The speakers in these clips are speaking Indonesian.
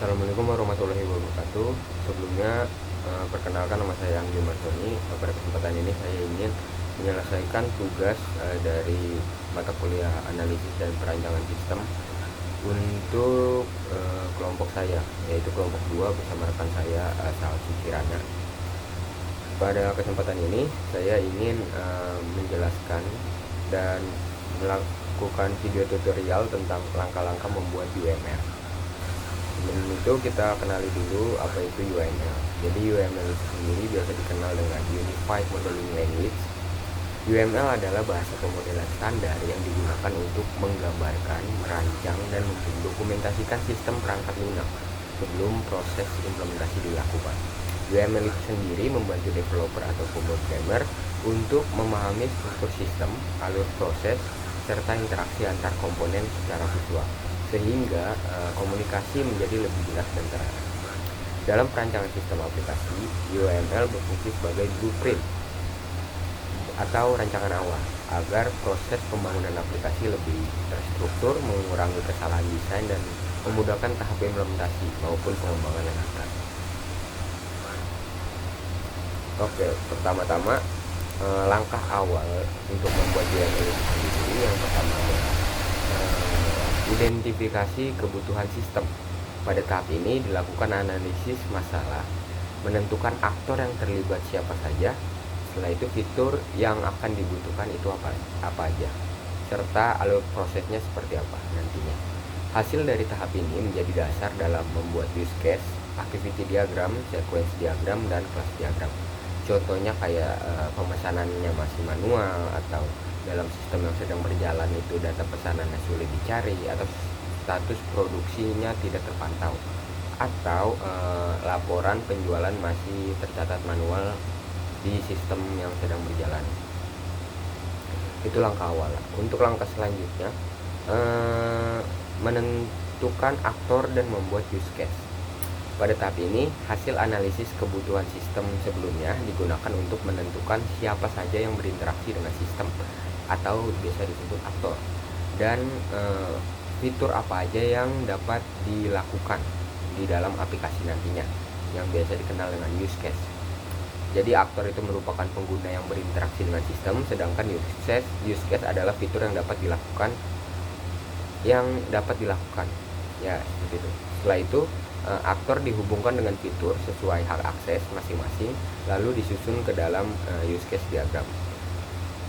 Assalamualaikum warahmatullahi wabarakatuh. Sebelumnya, perkenalkan nama saya Anggi Marsoni. Pada kesempatan ini saya ingin menyelesaikan tugas dari mata kuliah analisis dan perancangan sistem untuk kelompok saya, yaitu kelompok 2 bersama rekan saya Salsi Kirana. Pada kesempatan ini saya ingin menjelaskan dan melakukan video tutorial tentang langkah-langkah membuat UML. Sebelum itu kita kenali dulu apa itu UML. Jadi UML itu sendiri biasa dikenal dengan Unified Modeling Language. UML adalah bahasa pemodelan standar yang digunakan untuk menggambarkan, merancang, dan mendokumentasikan sistem perangkat lunak sebelum proses implementasi dilakukan. UML itu sendiri membantu developer atau programmer untuk memahami struktur sistem, alur proses, serta interaksi antar komponen secara visual, sehingga komunikasi menjadi lebih jelas dan terarah. Dalam perancangan sistem aplikasi, UML berfungsi sebagai blueprint atau rancangan awal agar proses pembangunan aplikasi lebih terstruktur, mengurangi kesalahan desain, dan memudahkan tahap implementasi maupun pengembangan lanjutan. Oke, pertama-tama langkah awal untuk membuat UML itu sendiri, yang pertama adalah identifikasi kebutuhan sistem. Pada tahap ini dilakukan analisis masalah, menentukan aktor yang terlibat siapa saja, setelah itu fitur yang akan dibutuhkan itu apa aja, serta alur prosesnya seperti apa nantinya. Hasil dari tahap ini menjadi dasar dalam membuat use case, activity diagram, sequence diagram, dan class diagram. Contohnya kayak pemesanannya masih manual, atau dalam sistem yang sedang berjalan itu data pesanannya sulit dicari, atau status produksinya tidak terpantau, atau laporan penjualan masih tercatat manual di sistem yang sedang berjalan. Itu langkah awal. Untuk langkah selanjutnya, menentukan aktor dan membuat use case. Pada tahap ini, hasil analisis kebutuhan sistem sebelumnya digunakan untuk menentukan siapa saja yang berinteraksi dengan sistem, atau biasa disebut aktor, dan fitur apa aja yang dapat dilakukan di dalam aplikasi nantinya, yang biasa dikenal dengan use case. Jadi aktor itu merupakan pengguna yang berinteraksi dengan sistem, sedangkan use case adalah fitur yang dapat dilakukan ya, seperti itu. Setelah itu aktor dihubungkan dengan fitur sesuai hak akses masing-masing, lalu disusun ke dalam use case diagram.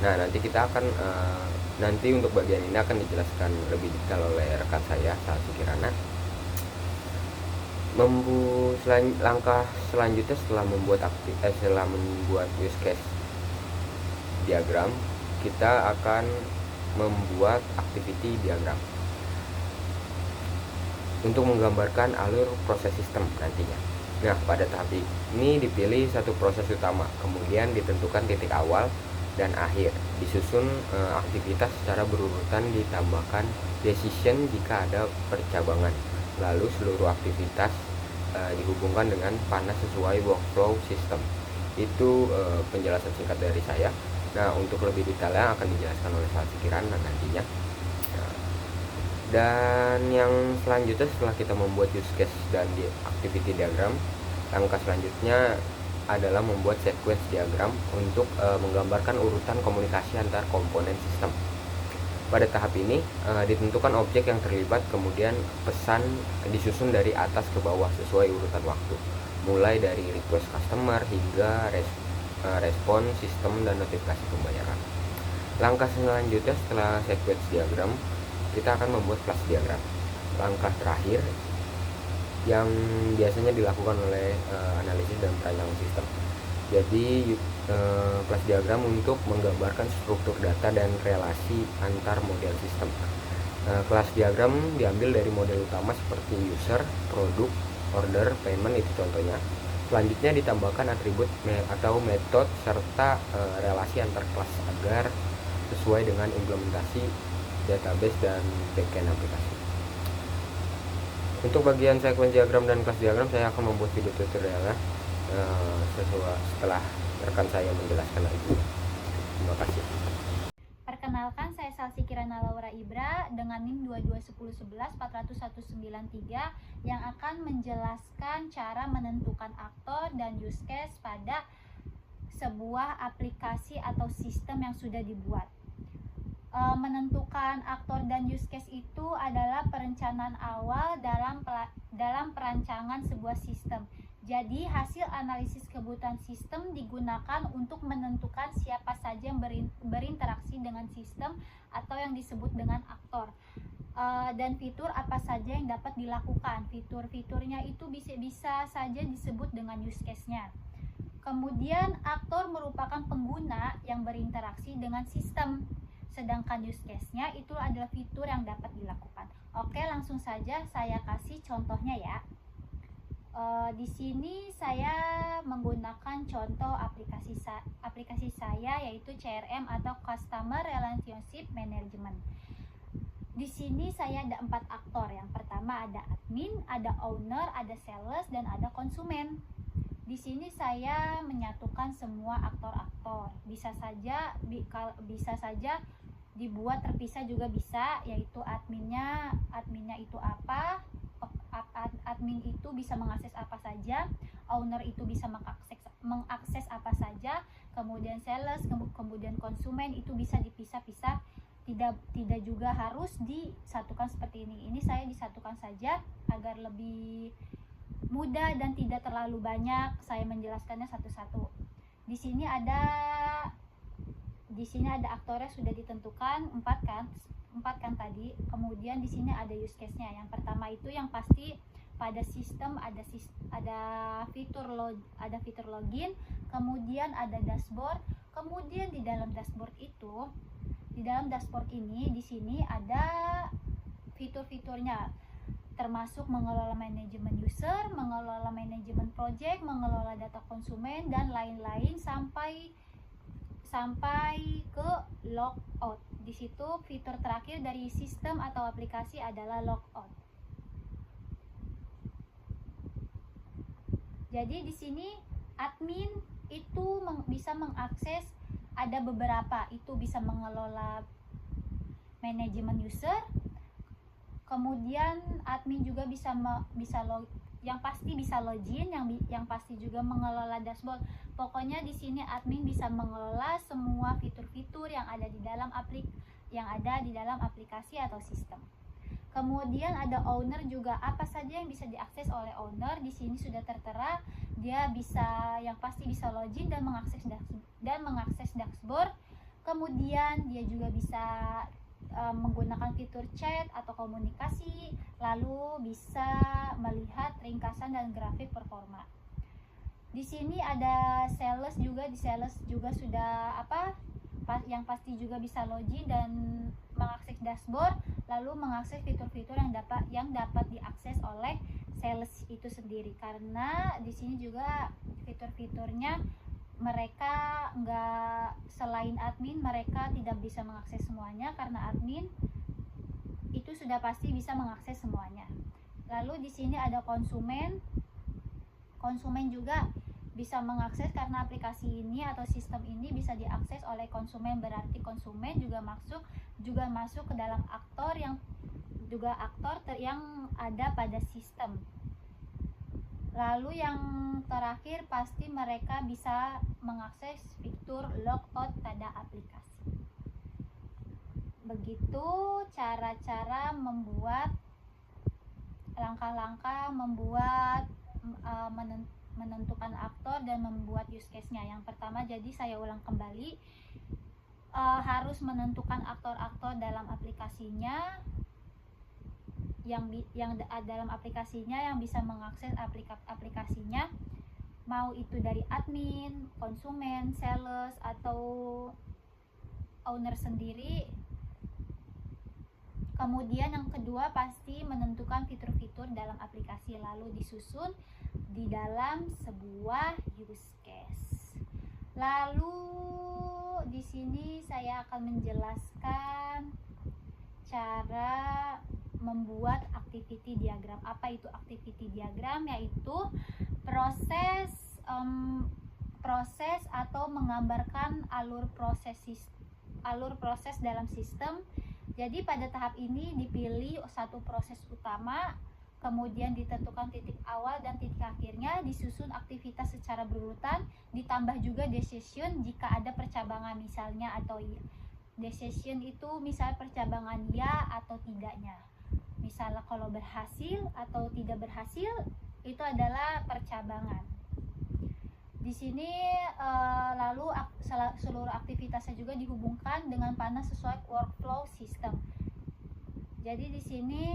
Nah, nanti kita akan nanti untuk bagian ini akan dijelaskan lebih detail oleh rekan saya Salsi Kirana. Langkah selanjutnya setelah membuat use case diagram, kita akan membuat activity diagram untuk menggambarkan alur proses sistem nantinya. Nah, pada tahap ini dipilih satu proses utama, kemudian ditentukan titik awal dan akhir, disusun aktivitas secara berurutan, ditambahkan decision jika ada percabangan, lalu seluruh aktivitas dihubungkan dengan panas sesuai workflow sistem. Itu penjelasan singkat dari saya. Nah, untuk lebih detailnya akan dijelaskan oleh Salsi Kirana nantinya. Dan yang selanjutnya, setelah kita membuat use case dan di activity diagram, langkah selanjutnya adalah membuat sequence diagram untuk menggambarkan urutan komunikasi antar komponen sistem. Pada tahap ini ditentukan objek yang terlibat, kemudian pesan disusun dari atas ke bawah sesuai urutan waktu, mulai dari request customer hingga respon sistem dan notifikasi pembayaran. Langkah selanjutnya setelah sequence diagram, kita akan membuat class diagram. Langkah terakhir yang biasanya dilakukan oleh analisis dan perancangan sistem. Jadi class diagram untuk menggambarkan struktur data dan relasi antar model sistem. Class diagram diambil dari model utama seperti user, produk, order, payment, itu contohnya. Selanjutnya ditambahkan atribut atau metode serta relasi antar kelas agar sesuai dengan implementasi database dan backend aplikasi. Untuk bagian sequence diagram dan class diagram, saya akan membuat video tutorialnya setelah rekan saya menjelaskan lagi. Terima kasih. Perkenalkan, saya Salsi Kirana Laura Ibra dengan NIM 221011-40193 yang akan menjelaskan cara menentukan aktor dan use case pada sebuah aplikasi atau sistem yang sudah dibuat. Menentukan aktor dan use case itu adalah perencanaan awal dalam perancangan sebuah sistem. Jadi hasil analisis kebutuhan sistem digunakan untuk menentukan siapa saja yang berinteraksi dengan sistem atau yang disebut dengan aktor, dan fitur apa saja yang dapat dilakukan. Fitur-fiturnya itu bisa saja disebut dengan use case-nya. Kemudian aktor merupakan pengguna yang berinteraksi dengan sistem, sedangkan use case-nya itu adalah fitur yang dapat dilakukan. Oke, langsung saja saya kasih contohnya ya. Di sini saya menggunakan contoh aplikasi saya, yaitu CRM atau Customer Relationship Management. Di sini saya ada 4 aktor. Yang pertama ada admin, ada owner, ada sales, dan ada konsumen. Di sini saya menyatukan semua aktor-aktor. Bisa saja dibuat terpisah juga bisa, yaitu adminnya itu apa? Admin itu bisa mengakses apa saja, owner itu bisa mengakses apa saja, kemudian sales, kemudian konsumen itu bisa dipisah-pisah, tidak juga harus disatukan seperti ini. Ini saya disatukan saja agar lebih mudah dan tidak terlalu banyak saya menjelaskannya satu-satu. Di sini ada aktornya sudah ditentukan 4 kan tadi. Kemudian di sini ada use case-nya. Yang pertama itu yang pasti pada sistem ada fitur login, kemudian ada dashboard. Kemudian di dalam dashboard ini di sini ada fitur-fiturnya, termasuk mengelola manajemen user, mengelola manajemen project, mengelola data konsumen, dan lain-lain sampai ke logout. Di situ fitur terakhir dari sistem atau aplikasi adalah logout. Jadi di sini admin itu bisa mengakses, ada beberapa, itu bisa mengelola manajemen user. Kemudian admin juga yang pasti bisa login, yang pasti juga mengelola dashboard. Pokoknya di sini admin bisa mengelola semua fitur-fitur yang ada di dalam aplikasi atau sistem. Kemudian ada owner juga, apa saja yang bisa diakses oleh owner. Di sini sudah tertera, dia yang pasti bisa login dan mengakses dashboard. Kemudian dia juga bisa menggunakan fitur chat atau komunikasi, lalu bisa melihat ringkasan dan grafik performa. Di sini ada sales juga, di sales juga sudah yang pasti juga bisa login dan mengakses dashboard, lalu mengakses fitur-fitur yang dapat diakses oleh sales itu sendiri. Karena di sini juga fitur-fiturnya mereka selain admin, mereka tidak bisa mengakses semuanya, karena admin itu sudah pasti bisa mengakses semuanya. Lalu di sini ada konsumen juga bisa mengakses, karena aplikasi ini atau sistem ini bisa diakses oleh konsumen, berarti konsumen juga masuk ke dalam aktor yang ada pada sistem. Lalu yang terakhir pasti mereka bisa mengakses fitur logout pada aplikasi. Begitu cara-cara langkah-langkah menentukan aktor dan membuat use case-nya. Yang pertama, jadi saya ulang kembali, harus menentukan aktor-aktor dalam aplikasinya, yang dalam aplikasinya yang bisa mengakses aplikasinya, mau itu dari admin, konsumen, sales, atau owner sendiri. Kemudian yang kedua pasti menentukan fitur-fitur dalam aplikasi, lalu disusun di dalam sebuah use case. Lalu di sini saya akan menjelaskan cara membuat activity diagram. Apa itu activity diagram? Yaitu proses atau menggambarkan alur proses dalam sistem Jadi pada tahap ini dipilih satu proses utama, kemudian ditentukan titik awal dan titik akhirnya, disusun aktivitas secara berurutan, ditambah juga decision jika ada percabangan misalnya atau iya. Decision itu misal percabangan ya atau tidaknya. Misalnya kalau berhasil atau tidak berhasil itu adalah percabangan. Di sini lalu seluruh aktivitasnya juga dihubungkan dengan panah sesuai workflow system. Jadi di sini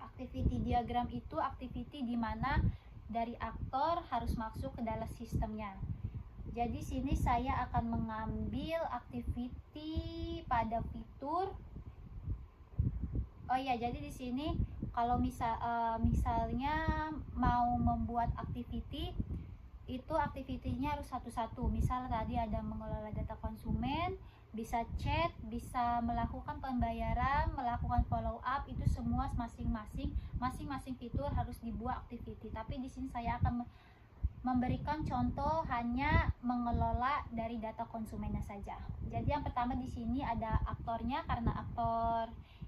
activity diagram itu activity di mana dari aktor harus masuk ke dalam sistemnya. Jadi sini saya akan mengambil activity pada fitur. Oh ya, jadi di sini kalau misalnya mau membuat activity itu aktivitinya harus satu-satu. Misal tadi ada mengelola data konsumen, bisa chat, bisa melakukan pembayaran, melakukan follow up, itu semua masing-masing fitur harus dibuat activity. Tapi di sini saya akan memberikan contoh hanya mengelola dari data konsumennya saja. Jadi yang pertama di sini ada aktornya, karena aktor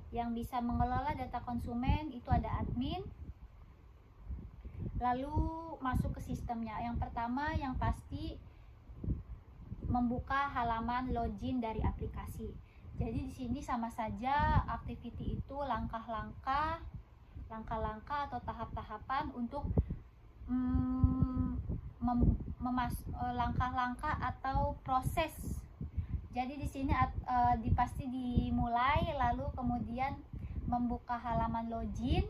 yang bisa mengelola data konsumen itu ada admin. Lalu masuk ke sistemnya. Yang pertama yang pasti membuka halaman login dari aplikasi. Jadi di sini sama saja activity itu langkah-langkah atau tahap-tahapan untuk langkah-langkah atau proses. Jadi di sini pasti dimulai, lalu kemudian membuka halaman login.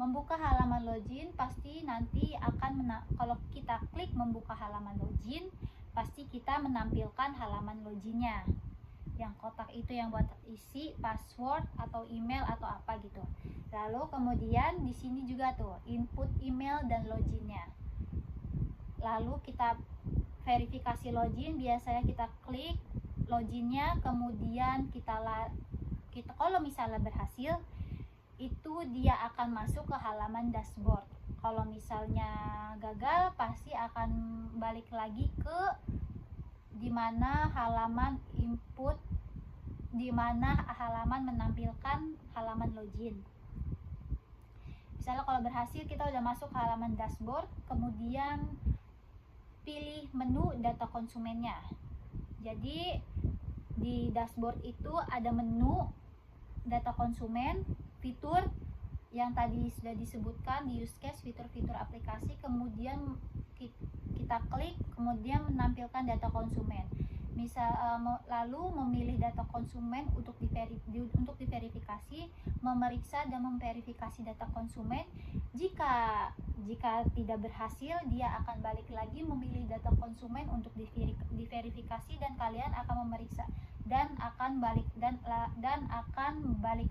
Membuka halaman login pasti nanti akan kalau kita klik membuka halaman login, pasti kita menampilkan halaman loginnya. Yang kotak itu yang buat isi password atau email atau apa gitu. Lalu kemudian di sini juga tuh input email dan loginnya. Lalu kita verifikasi login, biasanya kita klik loginnya, kemudian kita kalau misalnya berhasil itu dia akan masuk ke halaman dashboard. Kalau misalnya gagal pasti akan balik lagi ke dimana halaman input, dimana halaman menampilkan halaman login. Misalnya kalau berhasil kita udah masuk ke halaman dashboard, kemudian pilih menu data konsumennya. Jadi di dashboard itu ada menu data konsumen, fitur yang tadi sudah disebutkan di use case, fitur-fitur aplikasi, kemudian kita klik, kemudian menampilkan data konsumen. Lalu memilih data konsumen untuk diverifikasi, memeriksa dan memverifikasi data konsumen. Jika tidak berhasil, dia akan balik lagi memilih data konsumen untuk diverifikasi dan kalian akan memeriksa dan akan balik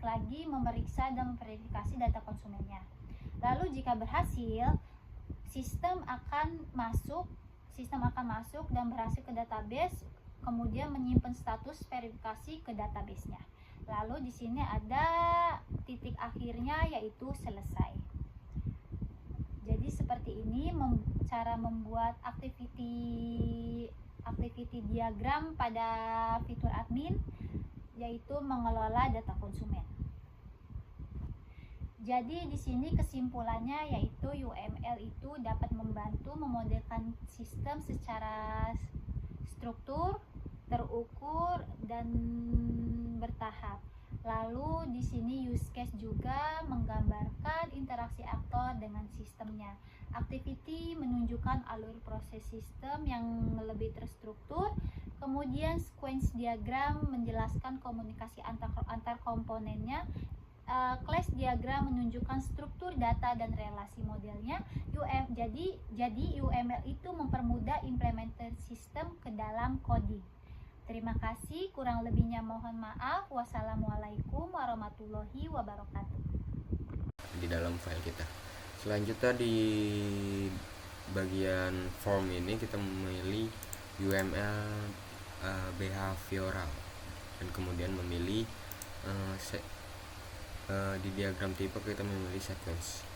lagi memeriksa dan memverifikasi data konsumennya. Lalu jika berhasil, sistem akan masuk dan berhasil ke database, kemudian menyimpan status verifikasi ke database-nya. Lalu di sini ada titik akhirnya yaitu selesai. Jadi seperti ini cara membuat activity diagram pada fitur admin, yaitu mengelola data konsumen. Jadi di sini kesimpulannya yaitu UML itu dapat membantu memodelkan sistem secara struktur, terukur dan bertahap. Lalu di sini use case juga menggambarkan interaksi aktor dengan sistemnya. Activity menunjukkan alur proses sistem yang lebih terstruktur. Kemudian sequence diagram menjelaskan komunikasi antar komponennya. Class diagram menunjukkan struktur data dan relasi modelnya. Jadi UML itu mempermudah implementasi sistem ke dalam coding. Terima kasih, kurang lebihnya mohon maaf. Wassalamualaikum warahmatullahi wabarakatuh. Di dalam file kita. Selanjutnya di bagian form ini kita memilih UML behavioral dan kemudian memilih di diagram tipe kita memilih sequence.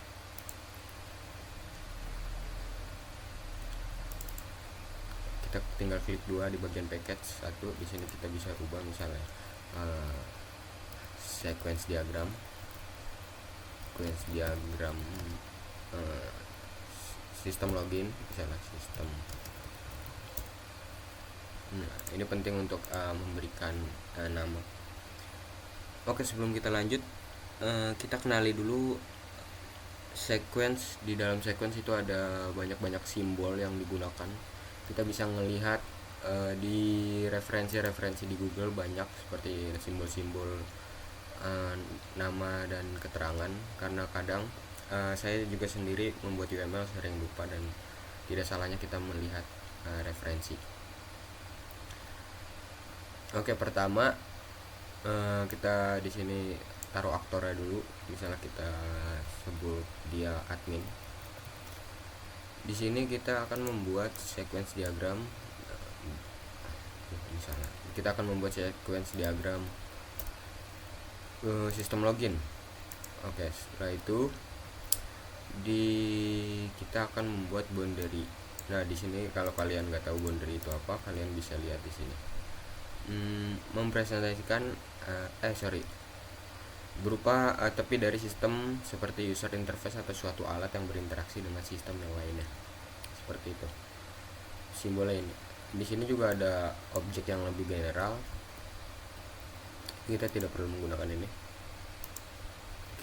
Kita tinggal klik 2 di bagian package 1. Di sini kita bisa rubah misalnya sequence diagram sistem login, misalnya sistem. Nah, ini penting untuk memberikan nama. Oke, sebelum kita lanjut, kita kenali dulu sequence. Di dalam sequence itu ada banyak simbol yang digunakan. Kita bisa melihat di referensi di Google banyak seperti simbol-simbol nama dan keterangan, karena kadang saya juga sendiri membuat UML sering lupa, dan tidak salahnya kita melihat referensi. Oke, pertama kita di sini taruh aktornya dulu. Misalnya kita sebut dia admin. Di sini kita akan membuat sequence diagram. Misalnya kita akan membuat sequence diagram sistem login. Oke, setelah itu kita akan membuat boundary. Nah, di sini kalau kalian nggak tahu boundary itu apa, kalian bisa lihat di sini. Mempresentasikan berupa tepi dari sistem seperti user interface atau suatu alat yang berinteraksi dengan sistem yang lainnya. Seperti itu. Simbolnya ini. Di sini juga ada objek yang lebih general. Kita tidak perlu menggunakan ini.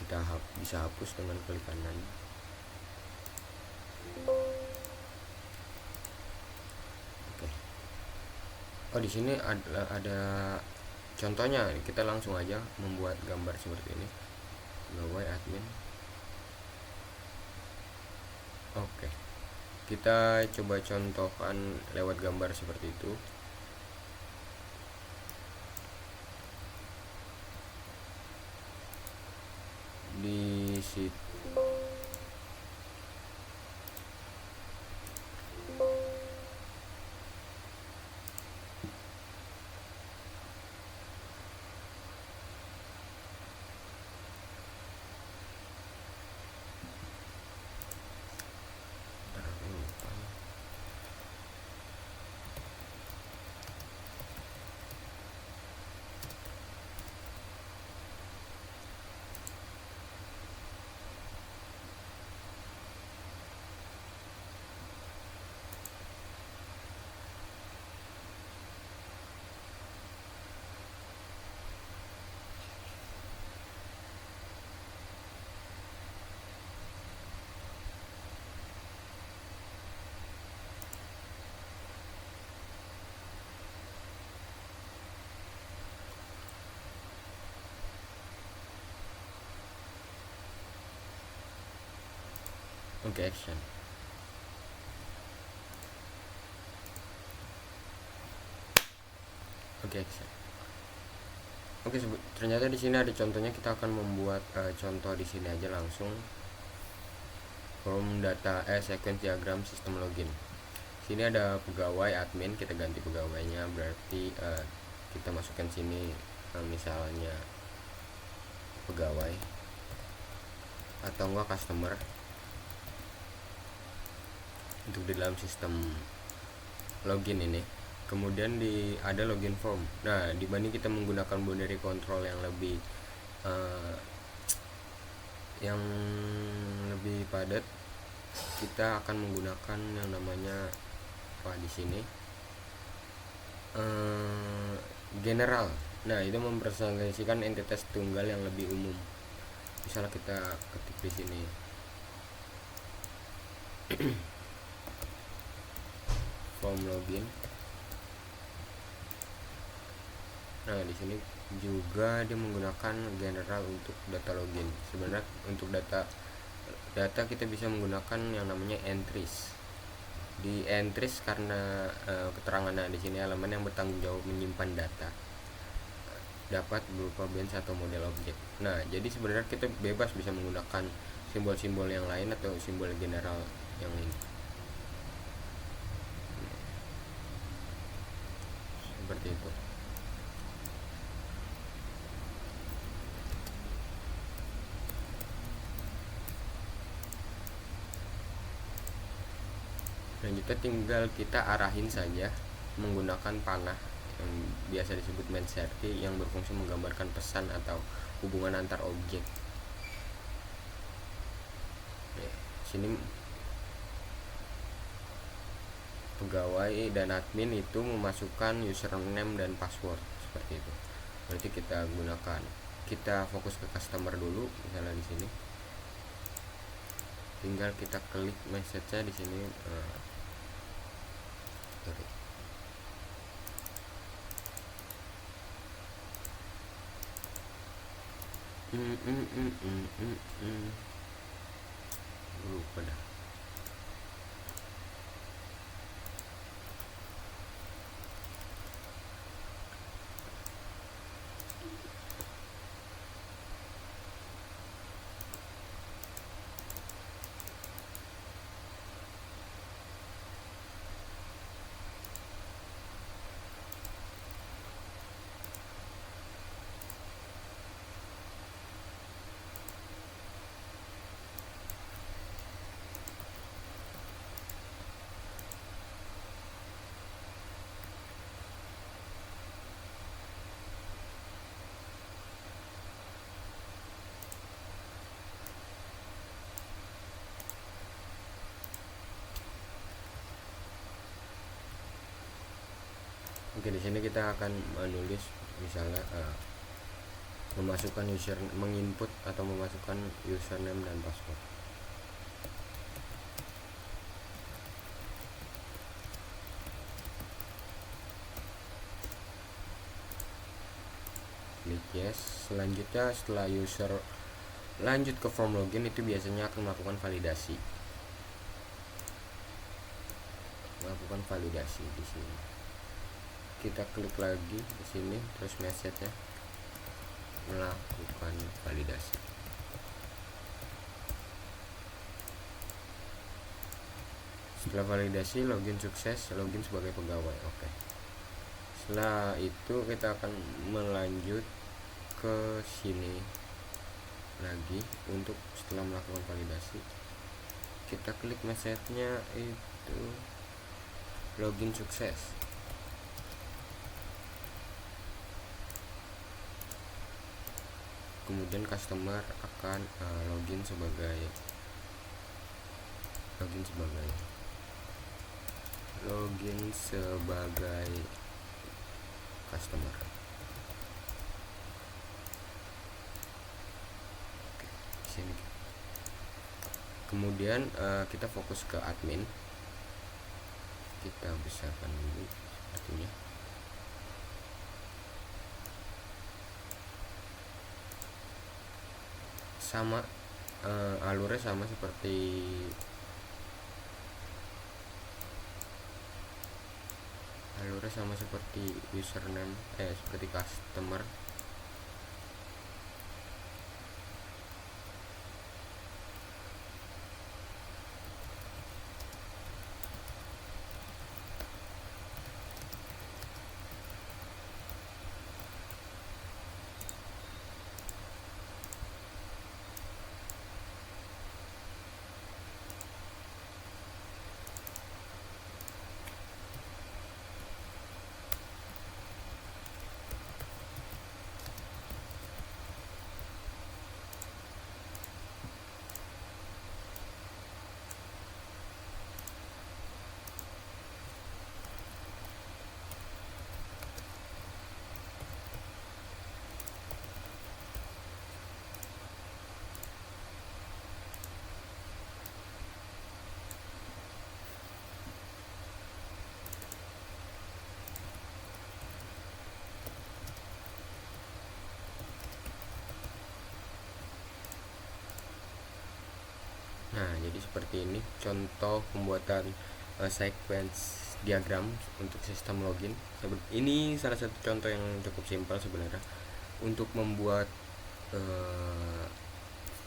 Kita bisa hapus dengan klik kanan. Oke. Oh, di sini ada contohnya. Kita langsung aja membuat gambar seperti ini. Pegawai admin. Oke. Kita coba contohkan lewat gambar seperti itu. Di situ Oke, action. Oke, action. Oke, ternyata di sini ada contohnya. Kita akan membuat contoh di sini aja langsung. From data sequence diagram sistem login. Sini ada pegawai admin, kita ganti pegawainya, berarti kita masukkan sini misalnya pegawai atau enggak customer. Untuk di dalam sistem login ini, kemudian ada login form. Nah, dibanding kita menggunakan boundary control yang lebih padat, kita akan menggunakan yang namanya di sini general. Nah, itu mempresentasikan entitas tunggal yang lebih umum. Misalnya kita ketik di sini form login. Nah, di sini juga dia menggunakan general untuk data login. Sebenarnya untuk data kita bisa menggunakan yang namanya entries. Di entries karena keterangan di sini elemen yang bertanggung jawab menyimpan data dapat berupa bench atau model objek. Nah, jadi sebenarnya kita bebas bisa menggunakan simbol-simbol yang lain atau simbol general yang ini. Seperti itu. Selanjutnya tinggal kita arahin saja menggunakan panah yang biasa disebut message key, yang berfungsi menggambarkan pesan atau hubungan antar objek. Sini pegawai dan admin itu memasukkan username dan password seperti itu. Berarti kita fokus ke customer dulu, misalnya di sini. Tinggal kita klik message-nya di sini. Lupa dah. Oke, di sini kita akan menulis misalnya menginput atau memasukkan username dan password. Klik yes. Selanjutnya setelah user lanjut ke form login, itu biasanya akan melakukan validasi. Di sini. Kita klik lagi di sini, terus message-nya melakukan validasi. Setelah validasi, login sukses, login sebagai pegawai. Oke. Setelah itu kita akan melanjut ke sini lagi. Untuk setelah melakukan validasi, kita klik message-nya itu login sukses. Kemudian customer akan login sebagai customer. Oke, sini. Kemudian kita fokus ke admin. Kita besarkan dulu sepertinya. Sama alurnya sama seperti username, seperti customer. Nah, jadi seperti ini contoh pembuatan sequence diagram untuk sistem login. Ini salah satu contoh yang cukup simpel sebenarnya untuk membuat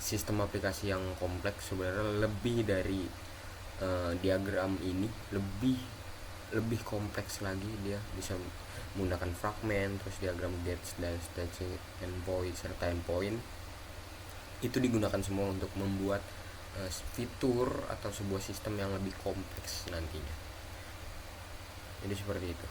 sistem aplikasi yang kompleks. Sebenarnya lebih dari diagram ini, lebih kompleks lagi. Dia bisa menggunakan fragment, terus diagram gets dan staging endpoint serta endpoint. Itu digunakan semua untuk membuat fitur atau sebuah sistem yang lebih kompleks nantinya. Jadi seperti itu.